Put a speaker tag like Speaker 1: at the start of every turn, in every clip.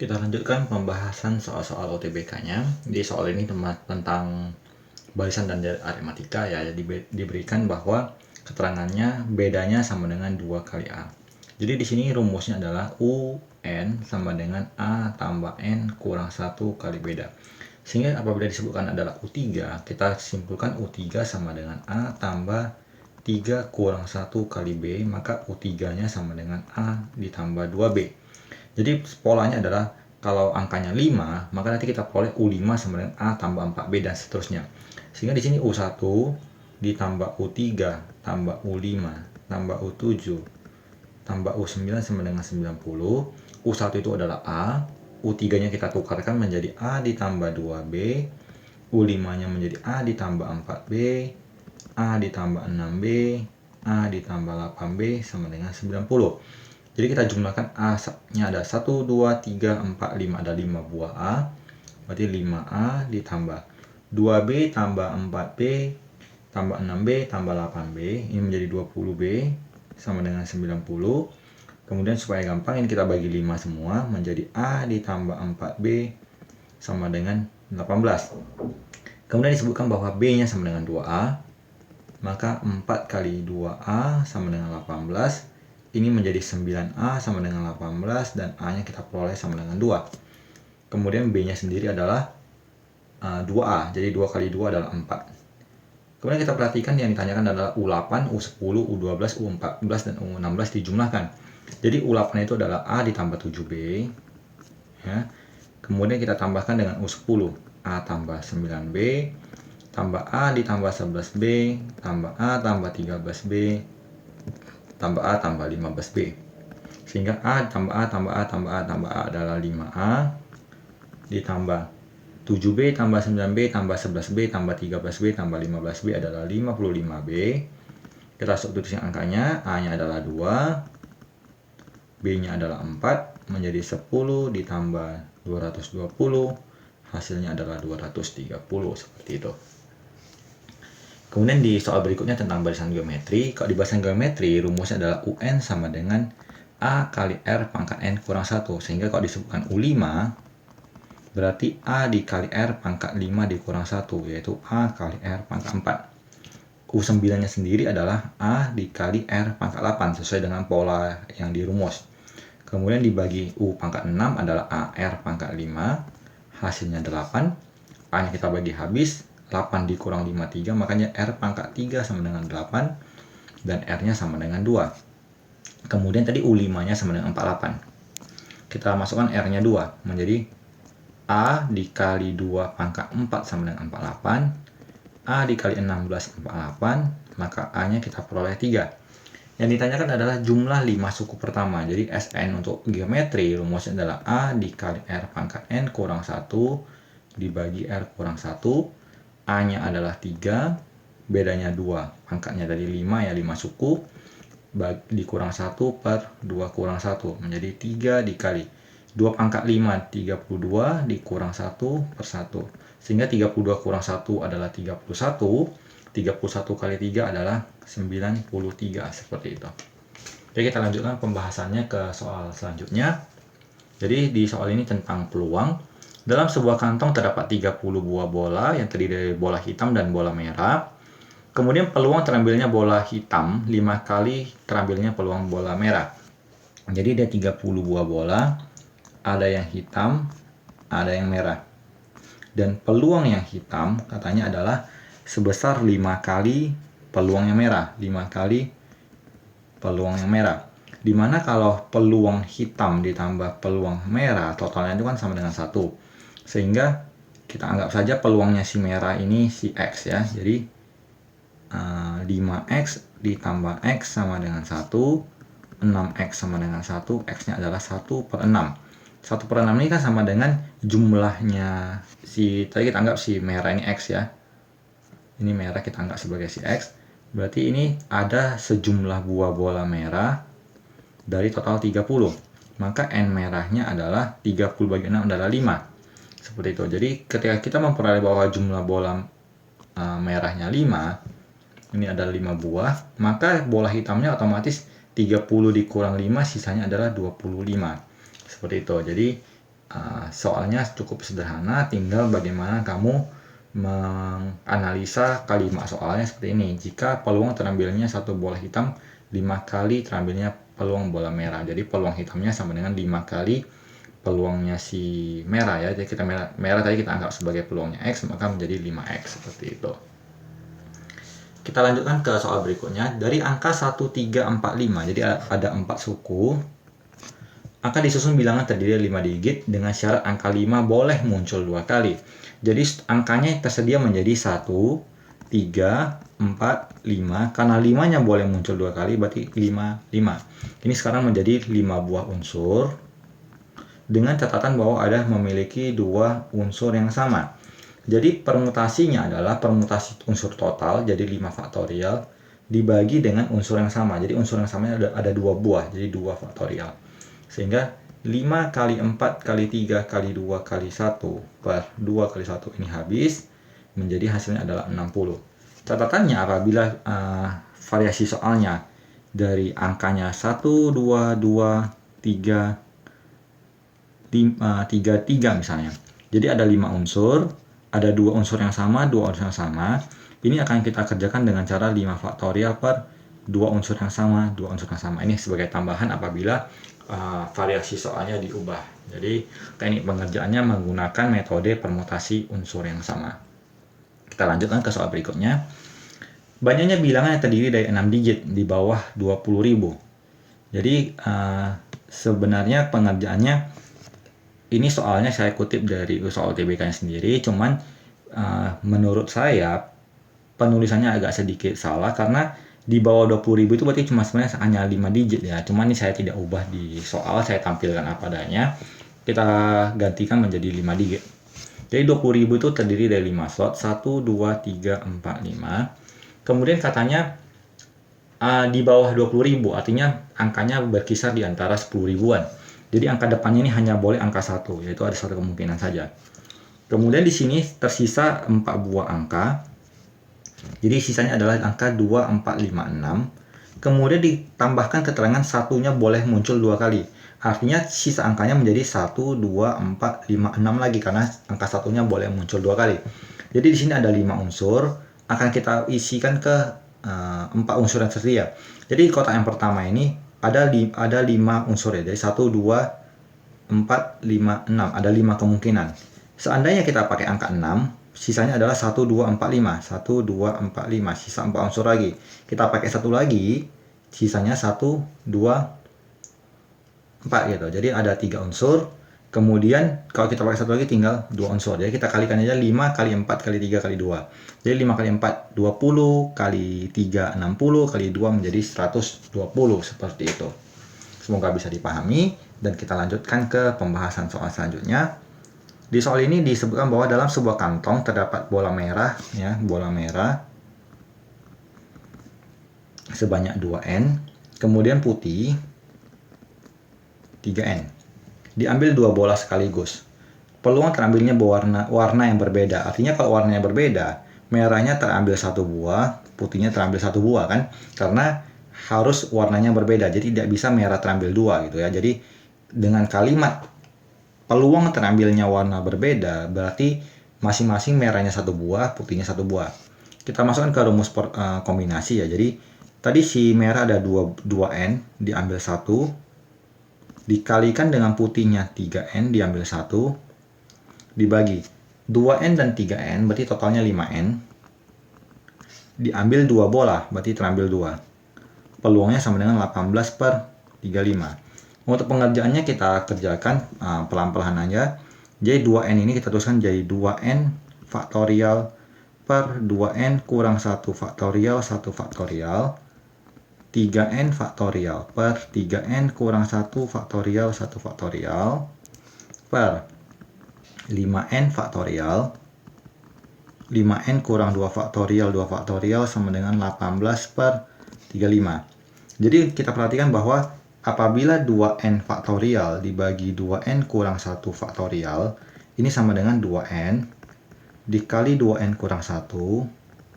Speaker 1: Kita lanjutkan pembahasan soal-soal UTBK-nya. Di soal ini tentang barisan dan aritmatika ya, diberikan bahwa keterangannya bedanya sama dengan 2 kali A. Jadi di sini rumusnya adalah UN sama dengan A tambah N kurang 1 kali beda. Sehingga apabila disebutkan adalah U3, kita simpulkan U3 sama dengan A tambah 3 kurang 1 kali B, maka U3-nya sama dengan A ditambah 2B. Jadi polanya adalah kalau angkanya 5, maka nanti kita peroleh U5 sama dengan A tambah 4B dan seterusnya. Sehingga di sini U1 ditambah U3 tambah U5 tambah U7 tambah U9 sama dengan 90. U1 itu adalah A, U3-nya kita tukarkan menjadi A ditambah 2B, U5-nya menjadi A ditambah 4B, A ditambah 6B, A ditambah 8B sama dengan 90. Jadi kita jumlahkan A-nya ada 1, 2, 3, 4, 5. Ada 5 buah A. Berarti 5A ditambah 2B tambah 4B tambah 6B tambah 8B. Ini menjadi 20B sama dengan 90. Kemudian supaya gampang ini kita bagi 5 semua. Menjadi A ditambah 4B sama dengan 18. Kemudian disebutkan bahwa B-nya sama dengan 2A. Maka 4 kali 2A sama dengan 18. Ini menjadi 9A sama dengan 18 dan A-nya kita peroleh sama dengan 2. Kemudian B-nya sendiri adalah 2A, jadi 2 kali 2 adalah 4. Kemudian kita perhatikan yang ditanyakan adalah U8, U10, U12, U14, dan U16 dijumlahkan. Jadi U8 itu adalah A ditambah 7B. Ya. Kemudian kita tambahkan dengan U10, A tambah 9B, tambah A ditambah 11B, tambah A tambah 13B, tambah A tambah 15B. Sehingga A tambah A tambah A tambah A tambah A adalah 5A ditambah 7B tambah 9B tambah 11B tambah 13B tambah 15B adalah 55B. Kita substitusi angkanya, A-nya adalah 2, B-nya adalah 4, menjadi 10 ditambah 220, hasilnya adalah 230, seperti itu. Kemudian di soal berikutnya tentang barisan geometri. Kalau di barisan geometri, rumusnya adalah UN sama dengan A kali R pangkat N kurang 1. Sehingga kalau disebutkan U5, berarti A dikali R pangkat 5 dikurang 1, yaitu A kali R pangkat 4. U9-nya sendiri adalah A dikali R pangkat 8, sesuai dengan pola yang dirumus. Kemudian dibagi U pangkat 6 adalah AR pangkat 5, hasilnya 8. A-nya kita bagi habis, 8 dikurang 5, 3, makanya R pangkat 3 sama dengan 8, dan R-nya sama dengan 2. Kemudian tadi U5-nya sama dengan 48. Kita masukkan R-nya 2, menjadi A dikali 2 pangkat 4 sama dengan 48, A dikali 16, 48, maka A-nya kita peroleh 3. Yang ditanyakan adalah jumlah 5 suku pertama. Jadi SN untuk geometri rumusnya adalah A dikali R pangkat N kurang 1 dibagi R kurang 1. A-nya adalah 3, bedanya 2, pangkatnya dari 5 ya, 5 suku, dikurang 1 per 2 kurang 1, menjadi 3 dikali 2 pangkat 5, 32, dikurang 1 per 1. Sehingga 32 kurang 1 adalah 31, 31 kali 3 adalah 93, seperti itu. Jadi kita lanjutkan pembahasannya ke soal selanjutnya. Jadi di soal ini tentang peluang. Dalam sebuah kantong terdapat 30 buah bola yang terdiri dari bola hitam dan bola merah. Kemudian peluang terambilnya bola hitam 5 kali terambilnya peluang bola merah. Jadi ada 30 buah bola, ada yang hitam, ada yang merah. Dan peluang yang hitam katanya adalah sebesar 5 kali peluang yang merah, 5 kali peluang yang merah. Dimana kalau peluang hitam ditambah peluang merah, totalnya itu kan sama dengan 1. Sehingga kita anggap saja peluangnya si merah ini si X ya. Jadi 5X ditambah X sama dengan 1, 6X sama dengan 1, X-nya adalah 1 per 6. 1 per 6 ini kan sama dengan jumlahnya tadi kita anggap si merah ini X ya. Ini merah kita anggap sebagai si X. Berarti ini ada sejumlah buah bola merah dari total 30. Maka N merahnya adalah 30 bagi 6 adalah 5. Seperti itu. Jadi ketika kita memperoleh bahwa jumlah bola merahnya 5, ini adalah 5 buah, maka bola hitamnya otomatis 30 dikurang 5, sisanya adalah 25. Seperti itu. Jadi soalnya cukup sederhana, tinggal bagaimana kamu menganalisa kalimat soalnya seperti ini. Jika peluang terambilnya satu bola hitam 5 kali terambilnya peluang bola merah. Jadi peluang hitamnya sama dengan 5 kali peluangnya si merah ya. Jadi kita merah tadi kita anggap sebagai peluangnya X, maka menjadi 5X seperti itu. Kita lanjutkan ke soal berikutnya. Dari angka 1, 3, 4, 5. Jadi ada 4 suku. Angka disusun bilangan terdiri dari 5 digit dengan syarat angka 5 boleh muncul 2 kali. Jadi angkanya tersedia menjadi 1, 3, 4, 5. Karena 5-nya boleh muncul 2 kali, berarti 5, 5. Ini sekarang menjadi 5 buah unsur. Dengan catatan bahwa ada memiliki 2 unsur yang sama. Jadi permutasinya adalah permutasi unsur total, jadi 5 faktorial, dibagi dengan unsur yang sama. Jadi unsur yang sama ada 2 buah, jadi 2 faktorial. Sehingga 5 kali 4 kali 3 kali 2 kali 1 per 2 kali 1 ini habis, menjadi hasilnya adalah 60. Catatannya apabila variasi soalnya dari angkanya 1, 2, 2, 3, 3 misalnya. Jadi ada 5 unsur, ada 2 unsur yang sama, 2 unsur yang sama. Ini akan kita kerjakan dengan cara 5 faktorial per 2 unsur yang sama, 2 unsur yang sama. Ini sebagai tambahan apabila variasi soalnya diubah. Jadi teknik pengerjaannya menggunakan metode permutasi unsur yang sama. Kita lanjutkan ke soal berikutnya. Banyaknya bilangan yang terdiri dari 6 digit di bawah 20.000. Jadi sebenarnya pengerjaannya ini soalnya saya kutip dari soal UTBK-nya sendiri, cuman menurut saya penulisannya agak sedikit salah karena di bawah 20.000 itu berarti cuma sebenarnya hanya 5 digit ya. Cuman ini saya tidak ubah di soal, saya tampilkan apa adanya. Kita gantikan menjadi 5 digit. Jadi 20.000 itu terdiri dari 5 slot, 1, 2, 3, 4, 5. Kemudian katanya di bawah 20.000, artinya angkanya berkisar di antara 10 ribuan. Jadi angka depannya ini hanya boleh angka 1, yaitu ada satu kemungkinan saja. Kemudian di sini tersisa 4 buah angka. Jadi sisanya adalah angka 2, 4, 5, 6. Kemudian ditambahkan keterangan satunya boleh muncul 2 kali. Artinya sisa angkanya menjadi 1, 2, 4, 5, 6 lagi karena angka satunya boleh muncul 2 kali. Jadi di sini ada 5 unsur, akan kita isikan ke 4 unsur yang tersedia. Jadi kotak yang pertama ini ada 5 unsur ya. Jadi 1, 2, 4, 5, 6. Ada 5 kemungkinan. Seandainya kita pakai angka 6, sisanya adalah 1, 2, 4, 5. 1, 2, 4, 5. Sisa 4 unsur lagi. Kita pakai 1 lagi, sisanya 1, 2, 4 gitu. Jadi ada 3 unsur. Kemudian kalau kita pakai 1 lagi tinggal 2 unsur. Jadi kita kalikan aja 5 kali 4 kali 3 kali 2. Jadi 5 kali 4 20, kali 3 60, kali 2 menjadi 120 seperti itu. Semoga bisa dipahami dan kita lanjutkan ke pembahasan soal selanjutnya. Di soal ini disebutkan bahwa dalam sebuah kantong terdapat bola merah ya, bola merah sebanyak 2N, kemudian putih 3N. Diambil 2 bola sekaligus. Peluang terambilnya warna yang berbeda. Artinya kalau warnanya berbeda, merahnya terambil 1 buah, putihnya terambil 1 buah kan? Karena harus warnanya berbeda. Jadi tidak bisa merah terambil 2 gitu ya. Jadi dengan kalimat peluang terambilnya warna berbeda, berarti masing-masing merahnya 1 buah, putihnya 1 buah. Kita masukkan ke rumus kombinasi ya. Jadi tadi si merah ada 2N, diambil 1, dikalikan dengan putihnya 3N, diambil 1, dibagi 2N dan 3N, berarti totalnya 5N. Diambil 2 bola, berarti terambil 2. Peluangnya sama dengan 18 per 35. Untuk pengerjaannya kita kerjakan pelan-pelan aja. Jadi 2N ini kita tuliskan jadi 2N faktorial per 2N kurang 1 faktorial 1 faktorial. 3N faktorial per 3N kurang 1 faktorial 1 faktorial per 5N faktorial. 5N kurang 2 faktorial 2 faktorial sama dengan 18 per 35. Jadi kita perhatikan bahwa apabila 2N faktorial dibagi 2N kurang 1 faktorial, ini sama dengan 2N dikali 2N kurang 1,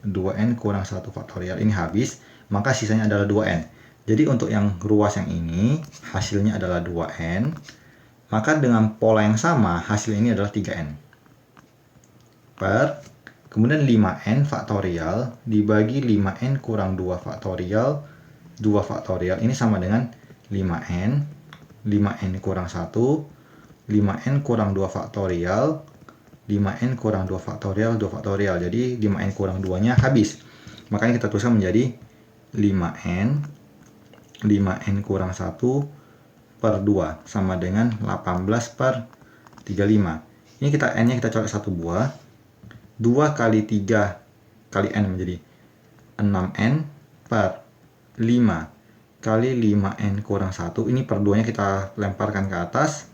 Speaker 1: 2N kurang 1 faktorial, ini habis, maka sisanya adalah 2N. Jadi untuk yang ruas yang ini, hasilnya adalah 2N Maka dengan pola yang sama, hasil ini adalah 3n. Per, kemudian 5n faktorial dibagi 5n kurang 2 faktorial. 2 faktorial ini sama dengan 5n. 5n kurang 1. 5n kurang 2 faktorial. 5n kurang 2 faktorial, 2 faktorial. Jadi 5n kurang 2-nya habis. Makanya kita tuliskan menjadi 5n. 5n kurang 1 per 2 sama dengan 18 per 35. Ini kita n-nya kita coret 1 buah. 2 kali 3 kali n menjadi 6n per 5 kali 5n kurang 1. Ini per 2-nya kita lemparkan ke atas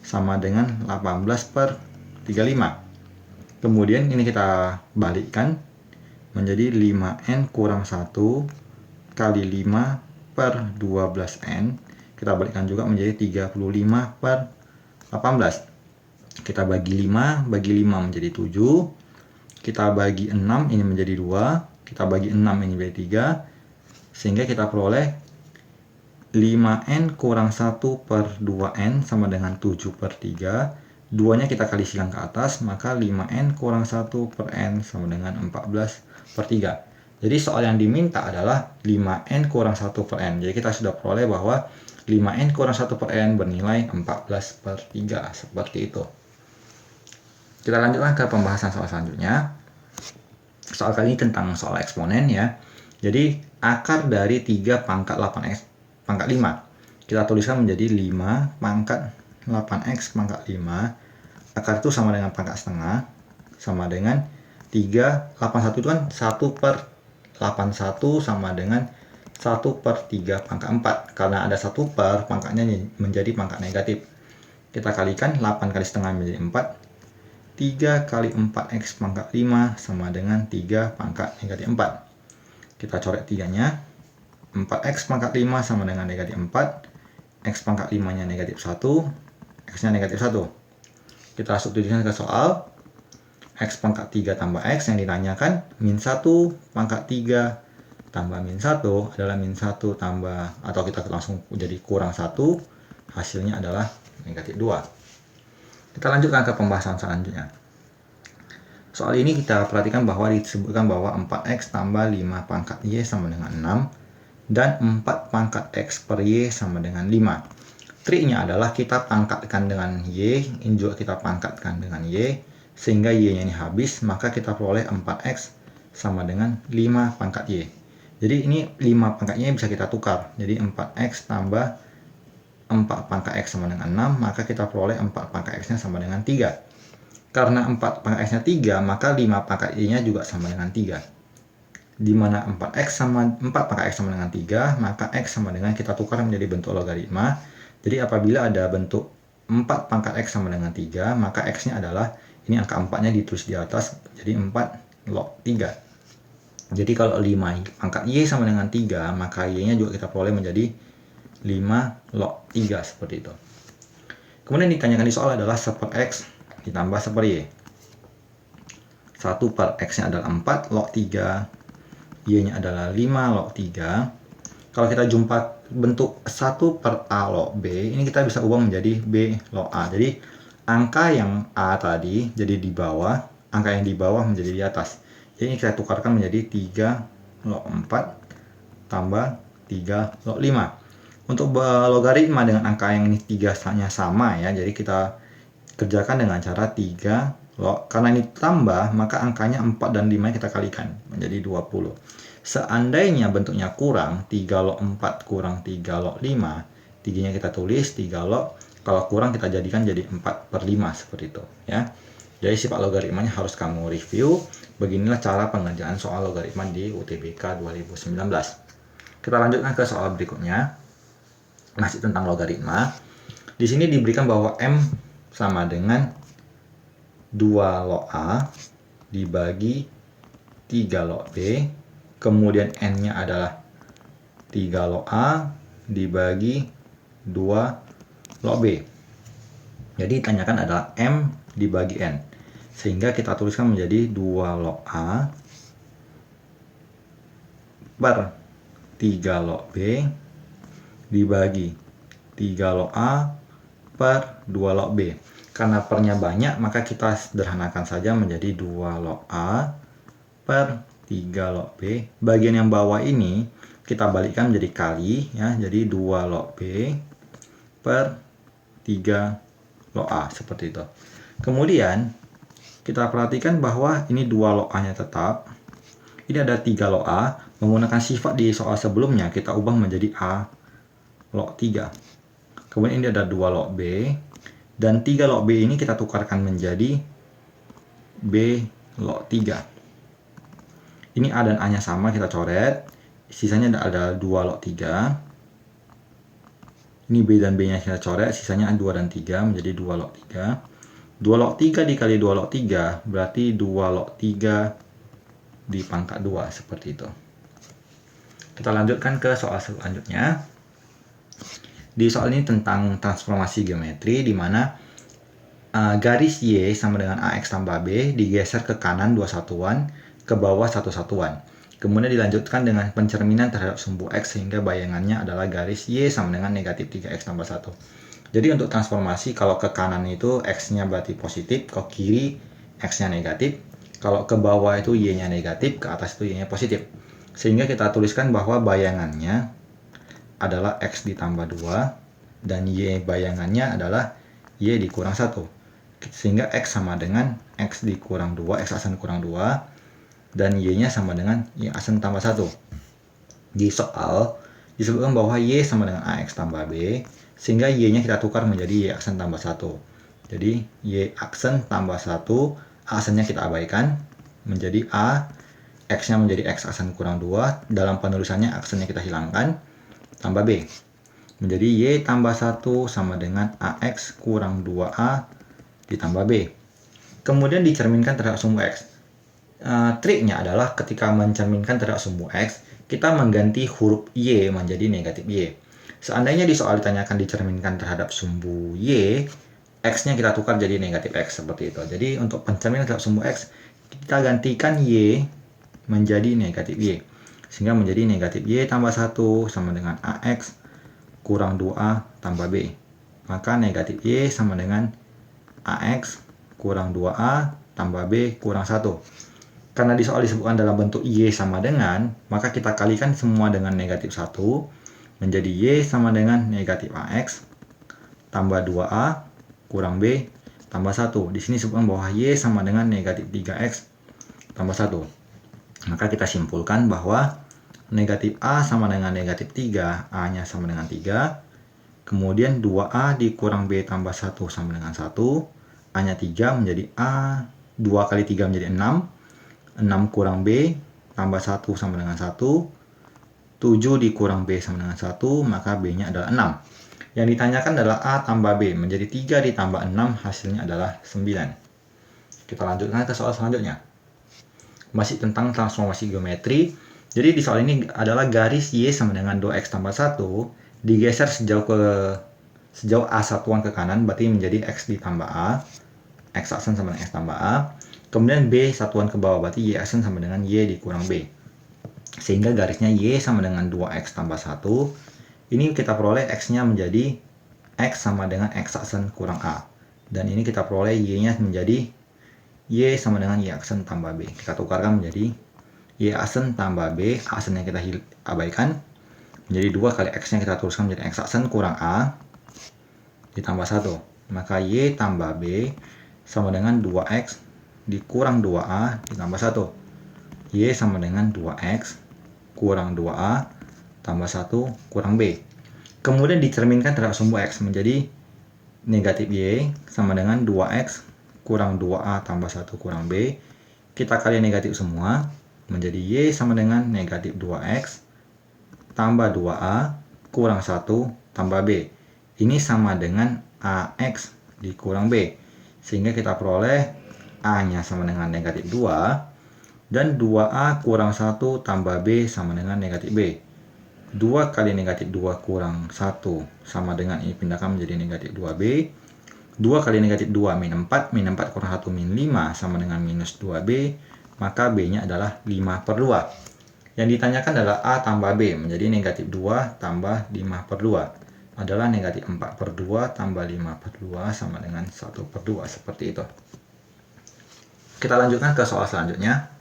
Speaker 1: sama dengan 18 per 35. Kemudian ini kita balikkan menjadi 5n kurang 1 kali 5 per 12n. Kita balikkan juga menjadi 35 per 18. Kita bagi 5 menjadi 7. Kita bagi 6 ini menjadi 2. Kita bagi 6 ini menjadi 3. Sehingga kita peroleh 5n kurang 1 per 2n sama dengan 7 per 3. 2-nya kita kalikan ke atas, maka 5n kurang 1 per n sama dengan 14 per 3. Jadi soal yang diminta adalah 5n kurang 1 per n. Jadi kita sudah peroleh bahwa 5n kurang 1 per n bernilai 14 per 3. Seperti itu. Kita lanjutkan ke pembahasan soal selanjutnya. Soal kali ini tentang soal eksponen ya. Jadi akar dari 3 pangkat 8x pangkat 5. Kita tuliskan menjadi 5 pangkat 8x pangkat 5. Akar itu sama dengan pangkat setengah. Sama dengan 3. 81 itu kan 1 per 81 sama dengan 1 per 3 pangkat 4. Karena ada 1 per, pangkatnya menjadi pangkat negatif. Kita kalikan 8 kali setengah menjadi 4. 3 kali 4x pangkat 5 sama dengan 3 pangkat negatif 4. Kita coret 3-nya. 4x pangkat 5 sama dengan negatif 4. X pangkat 5-nya negatif 1. X-nya negatif 1. Kita substitusikan ke soal. X pangkat 3 tambah X yang ditanyakan. Min 1 pangkat 3 tambah min 1 adalah min 1 tambah, atau kita langsung jadi kurang 1. Hasilnya adalah negatif 2. Kita lanjutkan ke pembahasan selanjutnya. Soal ini kita perhatikan bahwa disebutkan bahwa 4x tambah 5 pangkat y sama dengan 6 dan 4 pangkat x per y sama dengan 5. Triknya adalah kita pangkatkan dengan y, ini juga kita pangkatkan dengan y, sehingga y-nya ini habis, maka kita peroleh 4x sama dengan 5 pangkat y. Jadi ini 5 pangkat y bisa kita tukar. Jadi 4x tambah 4 pangkat x sama dengan 6, maka kita peroleh 4 pangkat x-nya sama dengan 3. Karena 4 pangkat x-nya 3, maka 5 pangkat y-nya juga sama dengan 3. Di mana 4 pangkat x sama dengan 3, maka x sama dengan kita tukar menjadi bentuk logaritma. Jadi apabila ada bentuk 4 pangkat x sama dengan 3, maka x-nya adalah, ini angka 4-nya ditulis di atas, jadi 4 log 3. Jadi kalau 5 pangkat y sama dengan 3, maka y-nya juga kita peroleh menjadi 5 log 3 seperti itu. Kemudian ditanyakan di soal adalah 1 per x ditambah 1 per y. 1 per x-nya adalah 4 log 3, y-nya adalah 5 log 3. Kalau kita jumpa bentuk 1 per a log b, ini kita bisa ubah menjadi b log a. Jadi angka yang a tadi jadi di bawah, angka yang di bawah menjadi di atas. Jadi ini kita tukarkan menjadi 3 log 4 tambah 3 log 5. Untuk logaritma dengan angka yang ini 3-nya sama ya, jadi kita kerjakan dengan cara 3 log, karena ini tambah maka angkanya 4 dan 5 kita kalikan menjadi 20. Seandainya bentuknya kurang, 3 log 4 kurang 3 log 5, 3-nya kita tulis 3 log, kalau kurang kita jadikan jadi 4 per 5 seperti itu ya. Jadi sifat logaritmanya harus kamu review. Beginilah cara pengerjaan soal logaritma di UTBK 2019. Kita lanjutkan ke soal berikutnya. Masih tentang logaritma. Di sini diberikan bahwa M sama dengan 2 log A dibagi 3 log B. Kemudian N-nya adalah 3 log A dibagi 2 log B. Jadi ditanyakan adalah M dibagi N. Sehingga kita tuliskan menjadi 2 log A per 3 log B dibagi 3 log A per 2 log B. Karena pernya banyak, maka kita sederhanakan saja menjadi 2 log A per 3 log B. Bagian yang bawah ini kita balikkan menjadi kali, ya, jadi 2 log B per 3 log A, seperti itu. Kemudian kita perhatikan bahwa ini 2 log A nya tetap, ini ada 3 log A. Menggunakan sifat di soal sebelumnya kita ubah menjadi A log 3. Kemudian ini ada 2 log B, dan 3 log B ini kita tukarkan menjadi B log 3. Ini A dan A nya sama, kita coret. Sisanya ada 2 log 3. Ini B dan B nya kita coret, sisanya 2 dan 3 menjadi 2 log 3. 2 log 3 dikali 2 log 3 berarti 2 log 3 di pangkat 2, seperti itu. Kita lanjutkan ke soal selanjutnya. Di soal ini tentang transformasi geometri, di mana garis Y sama dengan AX tambah B digeser ke kanan 2 satuan, ke bawah 1 satuan. Kemudian dilanjutkan dengan pencerminan terhadap sumbu X sehingga bayangannya adalah garis Y sama dengan negatif 3X tambah 1. Jadi untuk transformasi, kalau ke kanan itu X-nya berarti positif, ke kiri X-nya negatif. Kalau ke bawah itu Y-nya negatif, ke atas itu Y-nya positif. Sehingga kita tuliskan bahwa bayangannya adalah X ditambah 2, dan Y bayangannya adalah Y dikurang 1. Sehingga X sama dengan X dikurang 2, X aksen kurang 2, dan Y-nya sama dengan Y aksen tambah 1. Di soal disebutkan bahwa Y sama dengan AX tambah B, sehingga Y-nya kita tukar menjadi Y aksen tambah 1. Jadi Y aksen tambah 1, aksennya kita abaikan, menjadi A, X-nya menjadi X aksen kurang 2, dalam penulisannya aksennya kita hilangkan, tambah B. Menjadi Y tambah 1 sama dengan AX kurang 2A ditambah B. Kemudian dicerminkan terhadap sumbu X. Triknya adalah ketika mencerminkan terhadap sumbu X, kita mengganti huruf Y menjadi negatif Y. Seandainya di soal ditanyakan dicerminkan terhadap sumbu Y, X-nya kita tukar jadi negatif X, seperti itu. Jadi untuk pencerminan terhadap sumbu X, kita gantikan Y menjadi negatif Y. Sehingga menjadi negatif Y tambah 1 sama dengan AX kurang 2A tambah B. Maka negatif Y sama dengan AX kurang 2A tambah B kurang 1. Karena di soal disebutkan dalam bentuk Y sama dengan, maka kita kalikan semua dengan negatif 1. Menjadi Y sama dengan negatif AX tambah 2A kurang B tambah 1. Di sini disebutkan bahwa Y sama dengan negatif 3X tambah 1. Maka kita simpulkan bahwa negatif A sama dengan negatif 3, A-nya sama dengan 3. Kemudian 2A dikurang B tambah 1 sama dengan 1. A-nya 3 menjadi A, 2 kali 3 menjadi 6. 6 kurang B tambah 1 sama dengan 1. 7 dikurang B sama dengan 1, maka B-nya adalah 6. Yang ditanyakan adalah A tambah B, menjadi 3 ditambah 6, hasilnya adalah 9. Kita lanjutkan ke soal selanjutnya. Masih tentang transformasi geometri. Jadi di soal ini adalah garis Y sama dengan 2X tambah 1 digeser sejauh A satuan ke kanan, berarti menjadi X ditambah A. X aksen sama dengan X tambah A. Kemudian B satuan ke bawah, berarti Y aksen sama dengan Y dikurang B. Sehingga garisnya Y sama dengan 2X tambah 1. Ini kita peroleh X-nya menjadi X sama dengan X aksen kurang A. Dan ini kita peroleh Y-nya menjadi Y sama dengan Y aksen tambah B. Kita tukarkan menjadi Y aksen tambah B, aksen yang kita abaikan, menjadi 2 kali X-nya kita tuliskan menjadi X aksen kurang A ditambah 1. Maka Y tambah B sama dengan 2X dikurang 2A ditambah 1. Y sama dengan 2X kurang 2A tambah 1 kurang B. Kemudian dicerminkan terhadap sumbu X menjadi negatif Y sama dengan 2X kurang 2A tambah 1 kurang B. Kita kali negatif semua, menjadi Y sama dengan negatif 2X tambah 2A kurang 1 tambah B. Ini sama dengan AX dikurang B. Sehingga kita peroleh A-nya sama dengan negatif 2, dan 2A kurang 1 tambah B sama dengan negatif B. 2 kali negatif 2 kurang 1 sama dengan, ini pindahkan menjadi negatif 2B. 2 kali negatif 2 min 4, min 4 kurang 1 min 5 sama dengan minus 2B. Maka B-nya adalah 5/2. Yang ditanyakan adalah A tambah B, menjadi negatif 2 tambah 5/2. adalah negatif 4/2 tambah 5/2 sama dengan 1/2, seperti itu. Kita lanjutkan ke soal selanjutnya.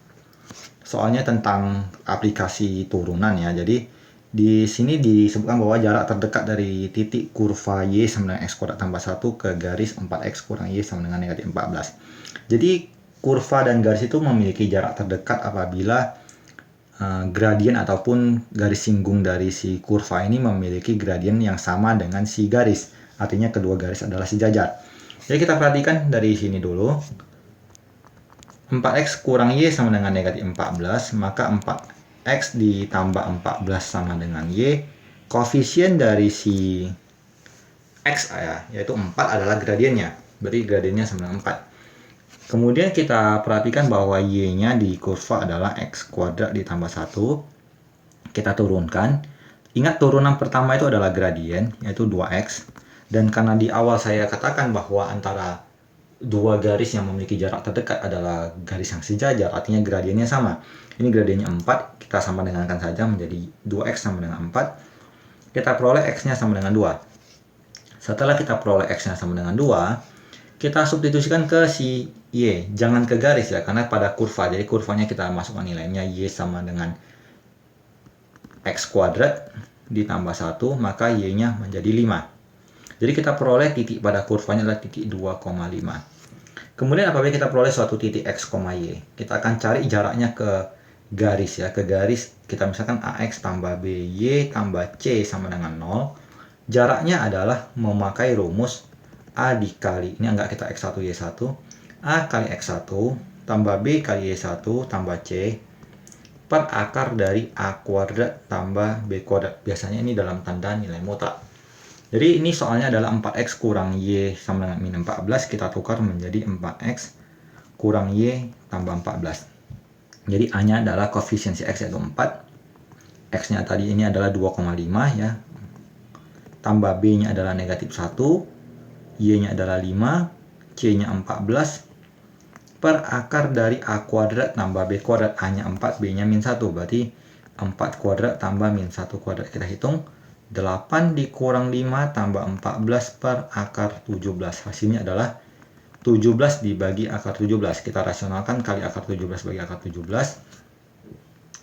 Speaker 1: Soalnya tentang aplikasi turunan ya. Jadi di sini disebutkan bahwa jarak terdekat dari titik kurva Y sama dengan X kuadrat tambah 1 ke garis 4X kurang Y sama dengan negatif 14. Jadi kurva dan garis itu memiliki jarak terdekat apabila gradien ataupun garis singgung dari si kurva ini memiliki gradien yang sama dengan si garis. Artinya kedua garis adalah sejajar. Jadi kita perhatikan dari sini dulu. 4X kurang Y sama dengan negatif 14, maka 4X ditambah 14 sama dengan Y. Koefisien dari si X ya, yaitu 4 adalah gradiennya. Berarti gradiennya sama dengan 4. Kemudian kita perhatikan bahwa Y-nya di kurva adalah X kuadrat ditambah 1. Kita turunkan. Ingat turunan pertama itu adalah gradien, yaitu 2X. Dan karena di awal saya katakan bahwa antara dua garis yang memiliki jarak terdekat adalah garis yang sejajar, artinya gradiennya sama. Ini gradiennya 4, kita sama dengankan saja menjadi 2X sama dengan 4. Kita peroleh X-nya sama dengan 2. Setelah kita peroleh X-nya sama dengan 2, kita substitusikan ke si Y, jangan ke garis ya, karena pada kurva, jadi kurvanya kita masukkan nilainya Y sama dengan X kuadrat ditambah 1, maka Y-nya menjadi 5. Jadi kita peroleh titik pada kurvanya adalah titik 2,5. Kemudian apabila kita peroleh suatu titik X, Y, kita akan cari jaraknya ke garis ya, ke garis kita misalkan AX tambah BY tambah C sama dengan 0. Jaraknya adalah memakai rumus A dikali, ini anggap kita X1 Y1, A kali X1 tambah B kali Y1 tambah C per akar dari A kuadrat tambah B kuadrat. Biasanya ini dalam tanda nilai mutlak. Jadi ini soalnya adalah 4X kurang Y sama dengan min 14, kita tukar menjadi 4X kurang Y tambah 14. Jadi A-nya adalah koefisiensi X yaitu 4. X-nya tadi ini adalah 2,5 ya. Tambah B-nya adalah negatif 1. Y-nya adalah 5, C-nya 14, per akar dari A kuadrat tambah B kuadrat. A-nya 4, B-nya min 1, berarti 4 kuadrat tambah min 1 kuadrat. Kita hitung, 8 dikurang 5 tambah 14 per akar 17. Hasilnya adalah 17 dibagi akar 17. Kita rasionalkan kali akar 17 bagi akar 17.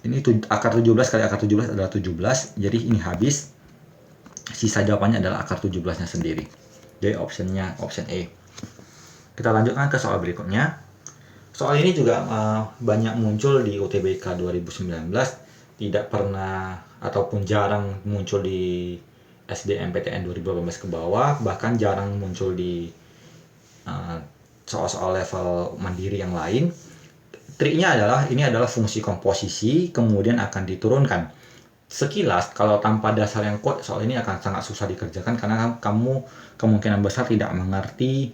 Speaker 1: Ini akar 17 kali akar 17 adalah 17, jadi ini habis. Sisa jawabannya adalah akar 17-nya sendiri. Jadi optionnya option A. Kita lanjutkan ke soal berikutnya. Soal ini juga banyak muncul di UTBK 2019. Tidak pernah ataupun jarang muncul di SBMPTN 2018 ke bawah. Bahkan jarang muncul di soal-soal level mandiri yang lain. Triknya adalah, ini adalah fungsi komposisi, kemudian akan diturunkan. Sekilas, kalau tanpa dasar yang kuat, soal ini akan sangat susah dikerjakan karena kamu kemungkinan besar tidak mengerti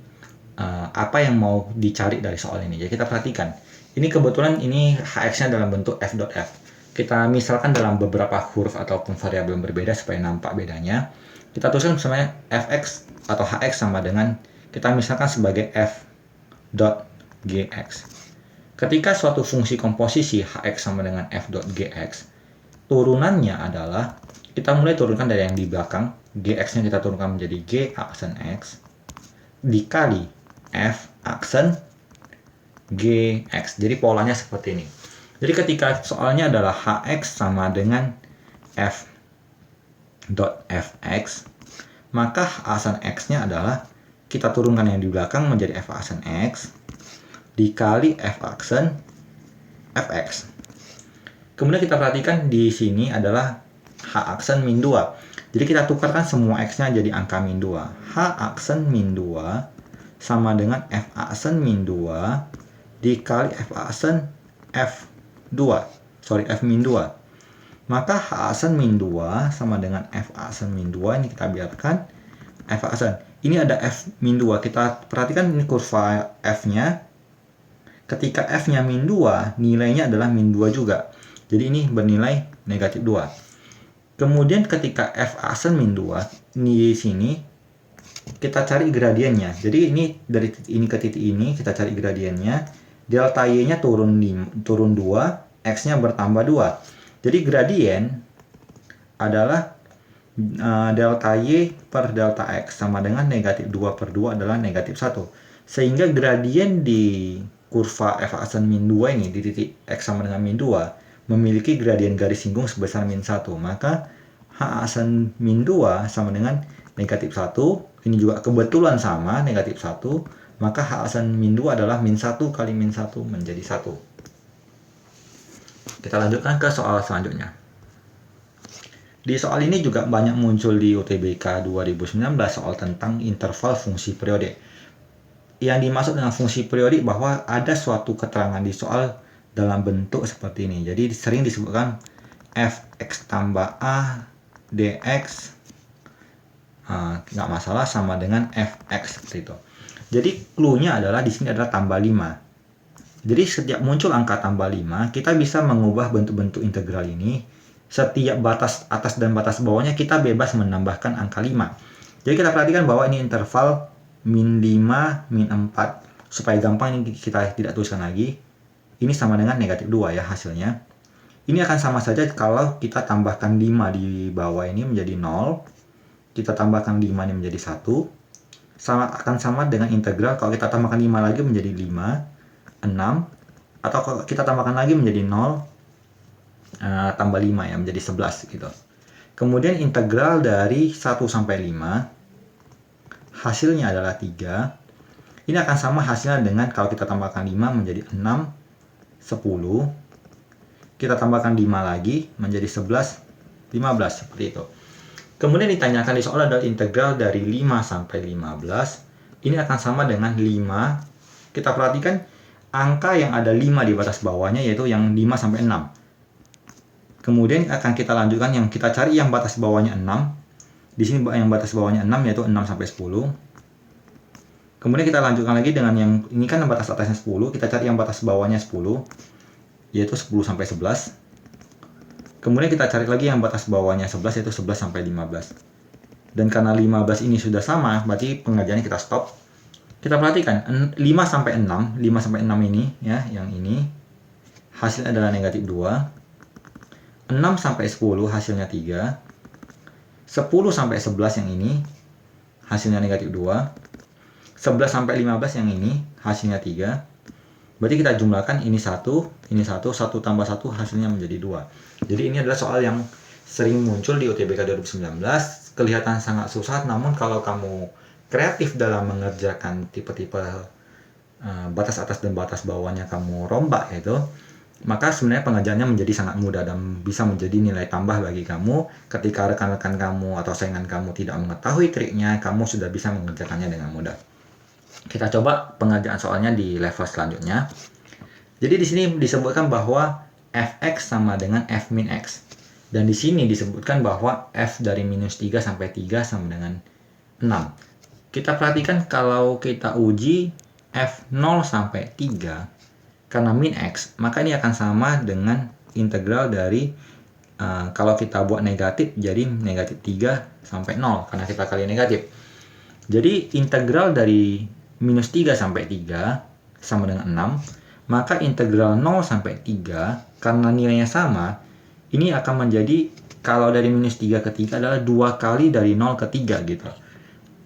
Speaker 1: apa yang mau dicari dari soal ini. Jadi kita perhatikan, ini kebetulan ini hx-nya dalam bentuk f.f. Kita misalkan dalam beberapa huruf ataupun variabel yang berbeda supaya nampak bedanya. Kita tuliskan misalnya fx atau hx sama dengan, kita misalkan sebagai f.gx. Ketika suatu fungsi komposisi hx sama dengan f.gx, turunannya adalah, kita mulai turunkan dari yang di belakang, gx-nya kita turunkan menjadi g aksen x dikali f aksen gx. Jadi polanya seperti ini. Jadi ketika soalnya adalah hx sama dengan f.fx, maka aksen x-nya adalah kita turunkan yang di belakang menjadi f aksen x dikali f aksen fx. Kemudian kita perhatikan di sini adalah h aksen min 2. Jadi kita tukarkan semua x-nya jadi angka min 2. H aksen min 2 sama dengan f aksen min 2 dikali f aksen f2. F min 2. Maka h aksen min 2 sama dengan f aksen min 2. Ini kita biarkan f aksen. Ini ada f min 2. Kita perhatikan ini kurva f-nya. Ketika f-nya min 2, nilainya adalah min 2 juga. Jadi ini bernilai negatif 2. Kemudian ketika f aksen min 2, di sini kita cari gradiennya. Jadi ini dari titik ini ke titik ini kita cari gradiennya. Delta y-nya turun 2, x-nya bertambah 2. Jadi gradien adalah delta Y per delta X sama dengan negatif 2 per 2 adalah negatif 1. Sehingga gradien di kurva f aksen min 2 ini di titik X sama dengan min 2 memiliki gradien garis singgung sebesar min 1. Maka H aksen min 2 sama dengan negatif 1. Ini juga kebetulan sama negatif 1. Maka H aksen min 2 adalah min 1 kali min 1 menjadi 1. Kita lanjutkan ke soal selanjutnya. Di soal ini juga banyak muncul di UTBK 2019 soal tentang interval fungsi periodik. Yang dimaksud dengan fungsi periodik bahwa ada suatu keterangan di soal dalam bentuk seperti ini. Jadi sering disebutkan fx tambah a dx nggak masalah sama dengan fx seperti itu. Jadi clue-nya adalah di sini adalah tambah 5. Jadi setiap muncul angka tambah 5, kita bisa mengubah bentuk-bentuk integral ini. Setiap batas atas dan batas bawahnya kita bebas menambahkan angka 5. Jadi kita perhatikan bahwa ini interval min 5, min 4. Supaya gampang ini kita tidak tuliskan lagi. Ini sama dengan negatif 2 ya hasilnya. Ini akan sama saja kalau kita tambahkan 5 di bawah ini menjadi 0. Kita tambahkan 5 ini menjadi 1. Akan sama dengan integral kalau kita tambahkan 5 lagi menjadi 5, 6. Atau kalau kita tambahkan lagi menjadi 0, tambah 5 ya menjadi 11 gitu. Kemudian integral dari 1 sampai 5 hasilnya adalah 3. Ini akan sama hasilnya dengan kalau kita tambahkan 5 menjadi 6, 10. Kita tambahkan 5 lagi menjadi 11, 15 seperti itu. Kemudian ditanyakan di soal adalah integral dari 5 sampai 15. Ini akan sama dengan 5. Kita perhatikan angka yang ada 5 di batas bawahnya yaitu yang 5 sampai 6. Kemudian akan kita lanjutkan yang kita cari yang batas bawahnya 6. Di sini yang batas bawahnya 6 yaitu 6 sampai 10. Kemudian kita lanjutkan lagi dengan yang ini kan batas atasnya 10, kita cari yang batas bawahnya 10 yaitu 10 sampai 11. Kemudian kita cari lagi yang batas bawahnya 11 yaitu 11 sampai 15. Dan karena 15 ini sudah sama, berarti pengerjaannya kita stop. Kita perhatikan 5 sampai 6, 5 sampai 6 ini ya, yang ini hasilnya adalah negatif 2. 6 sampai 10 hasilnya 3. 10 sampai 11 yang ini hasilnya negatif 2. 11 sampai 15 yang ini hasilnya 3. Berarti kita jumlahkan ini 1, ini 1, 1 tambah 1 hasilnya menjadi 2. Jadi ini adalah soal yang sering muncul di UTBK 2019. Kelihatan sangat susah, namun kalau kamu kreatif dalam mengerjakan tipe-tipe batas atas dan batas bawahnya kamu rombak itu, maka sebenarnya pengerjaannya menjadi sangat mudah dan bisa menjadi nilai tambah bagi kamu. Ketika rekan-rekan kamu atau saingan kamu tidak mengetahui triknya, kamu sudah bisa mengerjakannya dengan mudah. Kita coba pengerjaan soalnya di level selanjutnya. Jadi di sini disebutkan bahwa fx sama dengan f min x. Dan di sini disebutkan bahwa f dari minus 3 sampai 3 sama dengan 6. Kita perhatikan kalau kita uji f0 sampai 3 karena min x, maka ini akan sama dengan integral dari kalau kita buat negatif jadi negatif 3 sampai 0 karena kita kali negatif. Jadi integral dari minus 3 sampai 3 sama dengan 6, maka integral 0 sampai 3 karena nilainya sama, ini akan menjadi kalau dari minus 3 ke 3 adalah 2 kali dari 0 ke 3 gitu.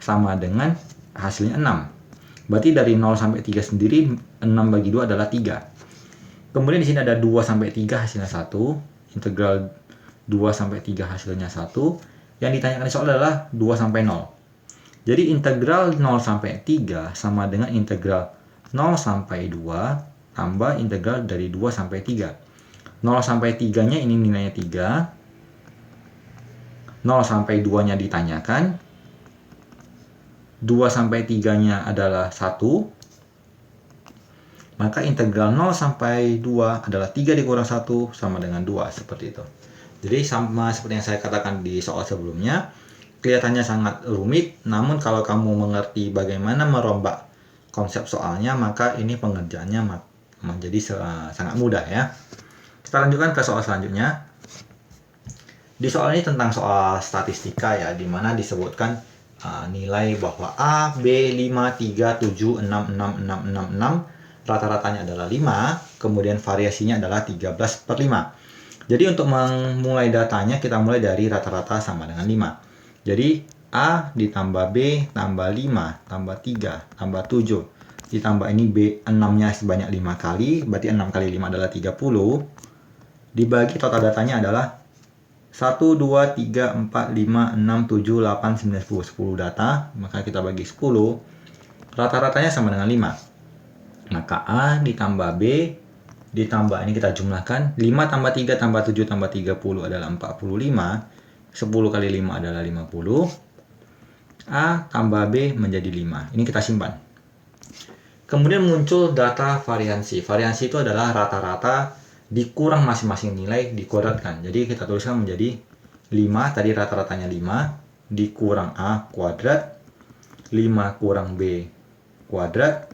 Speaker 1: Sama dengan hasilnya 6. Berarti dari 0 sampai 3 sendiri 6 bagi 2 adalah 3. Kemudian di sini ada 2 sampai 3 hasilnya 1. Integral 2 sampai 3 hasilnya 1. Yang ditanyakan di soal adalah 2 sampai 0. Jadi integral 0 sampai 3 sama dengan integral 0 sampai 2 tambah integral dari 2 sampai 3. 0 sampai 3-nya ini nilainya 3. 0 sampai 2-nya ditanyakan. 2 sampai 3-nya adalah 1. Maka integral 0 sampai 2 adalah 3 dikurang 1 sama dengan 2. Seperti itu. Jadi sama seperti yang saya katakan di soal sebelumnya. Kelihatannya sangat rumit. Namun kalau kamu mengerti bagaimana merombak konsep soalnya, maka ini pengerjaannya menjadi sangat mudah ya. Kita lanjutkan ke soal selanjutnya. Di soal ini tentang soal statistika ya, di mana disebutkan nilai bahwa A, B, 5, 3, 7, 6, 6, 6, 6, 6 rata-ratanya adalah 5, kemudian variasinya adalah 13/5. Jadi untuk memulai datanya kita mulai dari rata-rata sama dengan 5. Jadi A ditambah B tambah 5 tambah 3 tambah 7 ditambah ini B 6-nya sebanyak 5 kali, berarti 6 kali 5 adalah 30. Dibagi total datanya adalah 1, 2, 3, 4, 5, 6, 7, 8, 9, 10. 10 data, maka kita bagi 10. Rata-ratanya sama dengan 5. Maka A ditambah B ditambah ini kita jumlahkan 5 tambah 3 tambah 7 tambah 30 adalah 45. 10 kali 5 adalah 50. A tambah B menjadi 5. Ini kita simpan. Kemudian muncul data variansi. Variansi itu adalah rata-rata dikurang masing-masing nilai dikuadratkan. Jadi kita tuliskan menjadi 5, tadi rata-ratanya 5, dikurang A kuadrat, 5 kurang B kuadrat,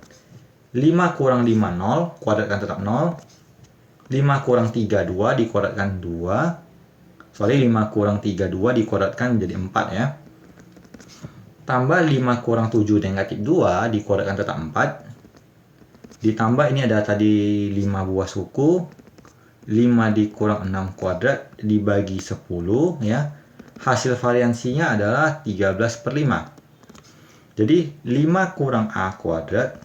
Speaker 1: 5 kurang 5, 0, kuadratkan tetap 0, 5 kurang 3, 2, dikuadratkan 2, 5 kurang 3, 2, dikuadratkan menjadi 4 ya. Tambah 5 kurang 7 negatif 2, dikuadratkan tetap 4. Ditambah ini ada tadi 5 buah suku, 5 dikurang 6 kuadrat dibagi 10 ya. Hasil variansinya adalah 13/5. Jadi 5 kurang A kuadrat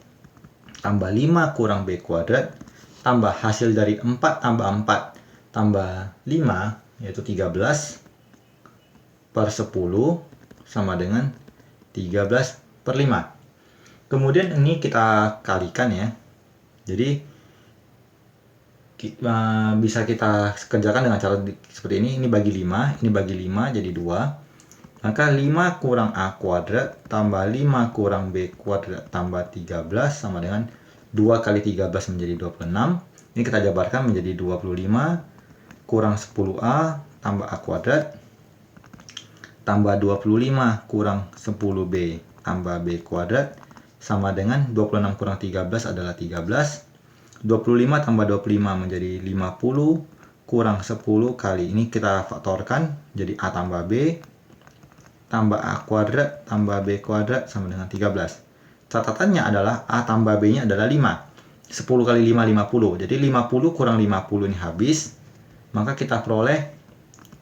Speaker 1: tambah 5 kurang B kuadrat tambah hasil dari 4 tambah 4 tambah 5 yaitu 13/10 sama dengan 13/5. Kemudian ini kita kalikan ya. Jadi bisa kita kerjakan dengan cara seperti ini. Ini bagi 5, ini bagi 5 jadi 2. Maka 5 kurang A kuadrat tambah 5 kurang B kuadrat tambah 13 sama dengan 2 kali 13 menjadi 26. Ini kita jabarkan menjadi 25 kurang 10A tambah A kuadrat tambah 25 kurang 10B tambah B kuadrat sama dengan 26 kurang 13 adalah 13. 25 tambah 25 menjadi 50 kurang 10 kali ini kita faktorkan jadi A tambah B tambah A kuadrat tambah B kuadrat sama dengan 13. Catatannya adalah A tambah B nya adalah 5. 10 kali 5 50. Jadi 50 kurang 50 ini habis. Maka kita peroleh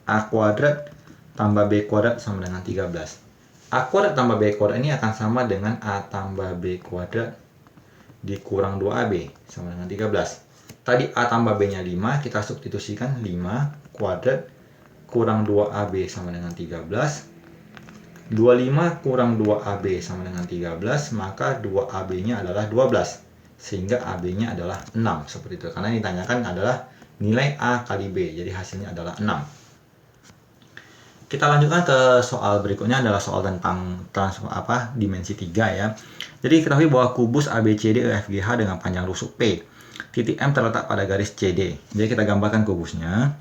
Speaker 1: A kuadrat tambah B kuadrat sama dengan 13. A kuadrat tambah B kuadrat ini akan sama dengan A tambah B kuadrat dikurang 2AB sama dengan 13. Tadi A tambah B nya 5, kita substitusikan 5 kuadrat kurang 2AB sama dengan 13. 25 kurang 2AB sama dengan 13, maka 2AB nya adalah 12. Sehingga AB nya adalah 6, seperti itu. Karena yang ditanyakan adalah nilai A kali B, jadi hasilnya adalah 6. Kita lanjutkan ke soal berikutnya, adalah soal tentang dimensi 3 ya. Jadi ketahui bahwa kubus ABCD EFGH dengan panjang rusuk P. Titik M terletak pada garis CD. Jadi kita gambarkan kubusnya.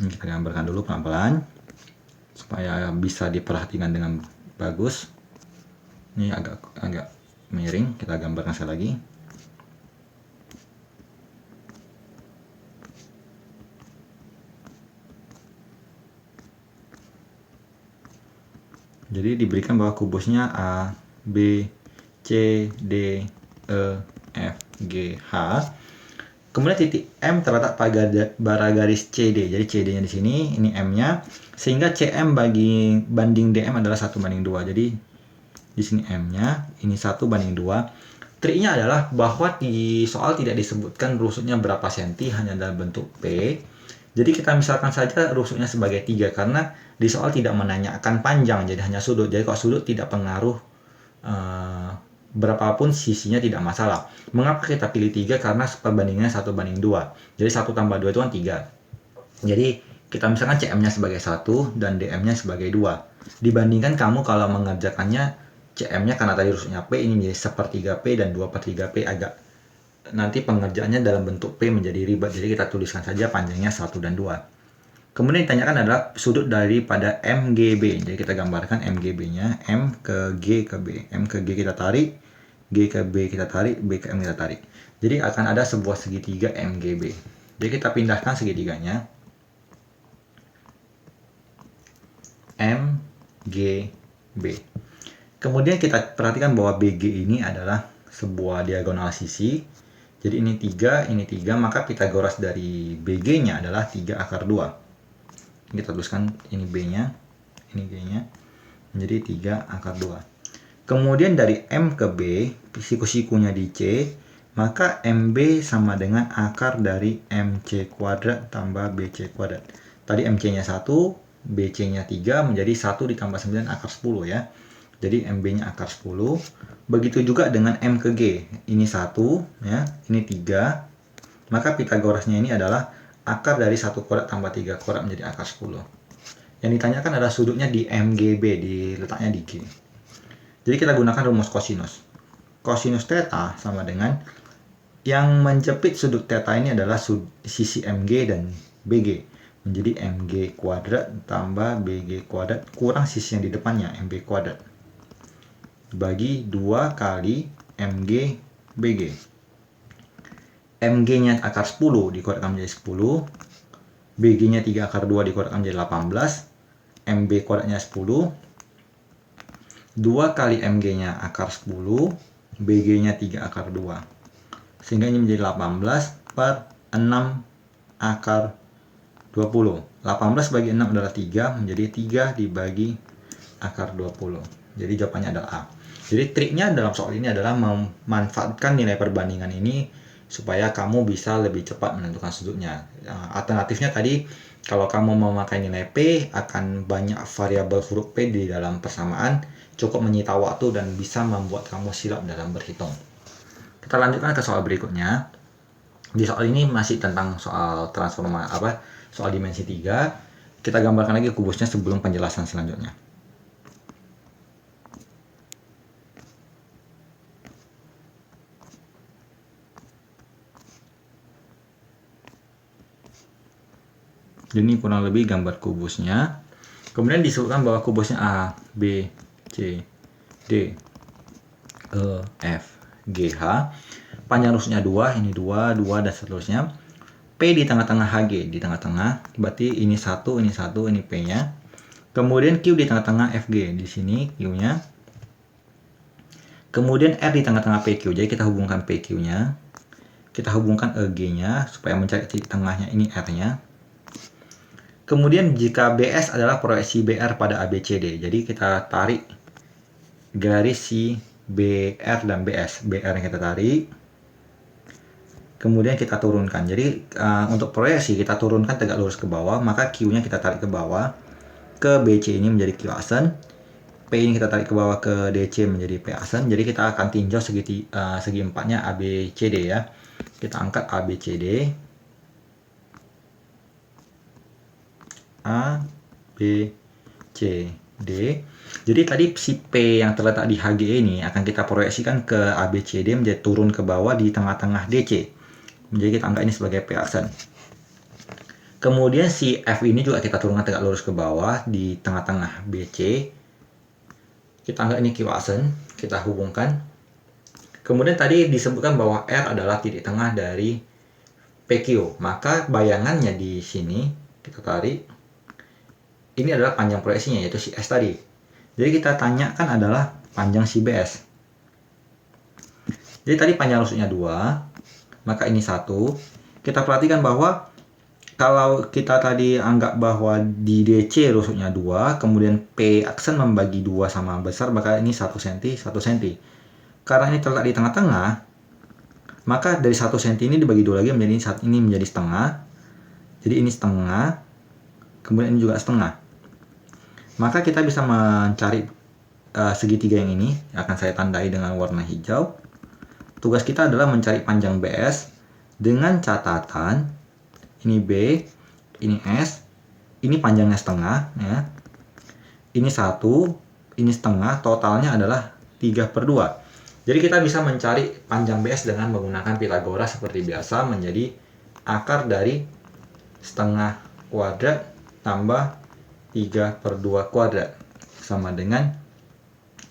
Speaker 1: Ini kita gambarkan dulu pelan-pelan supaya bisa diperhatikan dengan bagus. Ini agak miring, kita gambarkan sekali lagi. Jadi diberikan bahwa kubusnya A, B, C, D, E, F, G, H. Kemudian titik M terletak pada garis CD. Jadi CD-nya di sini, ini M-nya. Sehingga CM banding DM adalah 1/2. Jadi di sini M-nya, ini 1/2. Triknya adalah bahwa di soal tidak disebutkan rusuknya berapa senti, hanya dalam bentuk P. Jadi kita misalkan saja rusuknya sebagai 3 karena di soal tidak menanyakan panjang, jadi hanya sudut. Jadi kalau sudut tidak pengaruh berapapun sisinya tidak masalah. Mengapa kita pilih 3? Karena perbandingannya 1/2. Jadi 1 tambah 2 itu kan 3. Jadi kita misalkan CM-nya sebagai 1 dan DM-nya sebagai 2. Dibandingkan kamu kalau mengerjakannya CM-nya karena tadi rusuknya P, ini menjadi 1/3 P dan 2/3 P, agak nanti pengerjaannya dalam bentuk P menjadi ribet. Jadi kita tuliskan saja panjangnya 1 dan 2. Kemudian ditanyakan adalah sudut daripada MGB. Jadi kita gambarkan MGB-nya, M ke G ke B. M ke G kita tarik, G ke B kita tarik, B ke M kita tarik. Jadi akan ada sebuah segitiga MGB. Jadi kita pindahkan segitiganya. MGB. Kemudian kita perhatikan bahwa BG ini adalah sebuah diagonal sisi. Jadi ini 3, maka Pitagoras dari BG-nya adalah 3 akar 2. Kita tuliskan ini B-nya, ini G-nya, menjadi 3 akar 2. Kemudian dari M ke B, siku-sikunya di C, maka MB sama dengan akar dari MC kuadrat tambah BC kuadrat. Tadi MC-nya 1, BC-nya 3, menjadi 1 ditambah 9 akar 10 ya. Jadi MB-nya akar 10. Begitu juga dengan M ke G. Ini 1, ya, ini 3. Maka Pitagorasnya ini adalah akar dari 1 kuadrat tambah 3 kuadrat menjadi akar 10. Yang ditanyakan adalah sudutnya di MGB, diletaknya di G. Jadi kita gunakan rumus kosinus. Kosinus theta sama dengan yang menjepit sudut theta ini adalah sisi MG dan BG. Menjadi MG kuadrat tambah BG kuadrat kurang sisi yang di depannya, MB kuadrat. Bagi 2 kali MG BG. MG-nya akar 10 dikuadratkan menjadi 10. BG-nya 3 akar 2 dikuadratkan menjadi 18. MB kuadratnya 10. 2 kali MG-nya akar 10. BG-nya 3 akar 2. Sehingga ini menjadi 18 per 6 akar 20. 18 bagi 6 adalah 3, menjadi 3 dibagi akar 20. Jadi jawabannya adalah A. Jadi triknya dalam soal ini adalah memanfaatkan nilai perbandingan ini supaya kamu bisa lebih cepat menentukan sudutnya. Alternatifnya tadi, kalau kamu memakai nilai P, akan banyak variabel huruf P di dalam persamaan, cukup menyita waktu dan bisa membuat kamu silap dalam berhitung. Kita lanjutkan ke soal berikutnya. Di soal ini masih tentang soal transformasi soal dimensi 3. Kita gambarkan lagi kubusnya sebelum penjelasan selanjutnya. Ini kurang lebih gambar kubusnya. Kemudian disebutkan bahwa kubusnya A, B, C, D, E, F, G, H. Panjang rusuknya 2, ini 2, 2, dan seterusnya. P di tengah-tengah HG, di tengah-tengah. Berarti ini 1, ini P-nya. Kemudian Q di tengah-tengah FG, di sini Q-nya. Kemudian R di tengah-tengah PQ, jadi kita hubungkan PQ-nya. Kita hubungkan EG-nya, supaya mencari titik tengahnya, ini R-nya. Kemudian jika BS adalah proyeksi BR pada ABCD, jadi kita tarik garis si BR dan BS. BR yang kita tarik, kemudian kita turunkan. Jadi untuk proyeksi kita turunkan tegak lurus ke bawah, maka Q-nya kita tarik ke bawah ke BC ini menjadi Q aksen. P ini kita tarik ke bawah ke DC menjadi P aksen. Jadi kita akan tinjau segi empatnya ABCD ya. Kita angkat ABCD. A, B, C, D. Jadi tadi si P yang terletak di HG ini akan kita proyeksikan ke ABCD menjadi turun ke bawah di tengah-tengah DC. Jadi kita anggap ini sebagai P aksen. Kemudian si F ini juga kita turunkan tegak lurus ke bawah di tengah-tengah BC. Kita anggap ini Q aksen. Kita hubungkan. Kemudian tadi disebutkan bahwa R adalah titik tengah dari PQ. Maka bayangannya di sini kita tarik. Ini adalah panjang proyeksinya, yaitu si S tadi. Jadi kita tanyakan adalah panjang si BS. Jadi tadi panjang rusuknya 2, maka ini 1. Kita perhatikan bahwa kalau kita tadi anggap bahwa di DC rusuknya 2, kemudian P aksen membagi 2 sama besar, maka ini 1 cm, 1 cm. Karena ini terletak di tengah-tengah, maka dari 1 cm ini dibagi 2 lagi, ini menjadi setengah. Jadi ini setengah, kemudian ini juga setengah. Maka kita bisa mencari segitiga yang ini, akan saya tandai dengan warna hijau. Tugas kita adalah mencari panjang BS dengan catatan ini B, ini S, ini panjangnya setengah ya. Ini 1, ini setengah, totalnya adalah 3/2. Jadi kita bisa mencari panjang BS dengan menggunakan Pitagoras seperti biasa, menjadi akar dari setengah kuadrat tambah 3/2 kuadrat sama dengan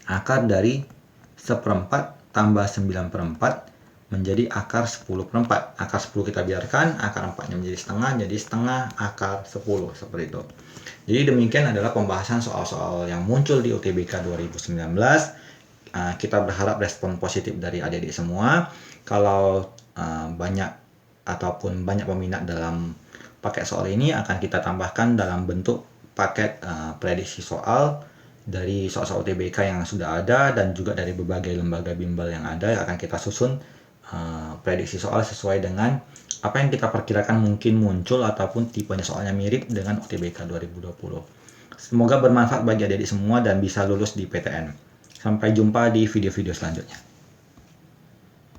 Speaker 1: akar dari 1/4 tambah 9/4 menjadi akar 10/4. Akar 10 kita biarkan, akar 4-nya menjadi setengah, jadi setengah akar 10, seperti itu. Jadi demikian adalah pembahasan soal-soal yang muncul di UTBK 2019. Kita berharap respon positif dari adik-adik semua. Kalau banyak ataupun banyak peminat dalam paket soal ini, akan kita tambahkan dalam bentuk paket prediksi soal dari soal-soal UTBK yang sudah ada dan juga dari berbagai lembaga bimbel yang ada. Akan kita susun prediksi soal sesuai dengan apa yang kita perkirakan mungkin muncul ataupun tipenya soalnya mirip dengan UTBK 2020. Semoga bermanfaat bagi adik-adik semua dan bisa lulus di PTN. Sampai jumpa di video-video selanjutnya.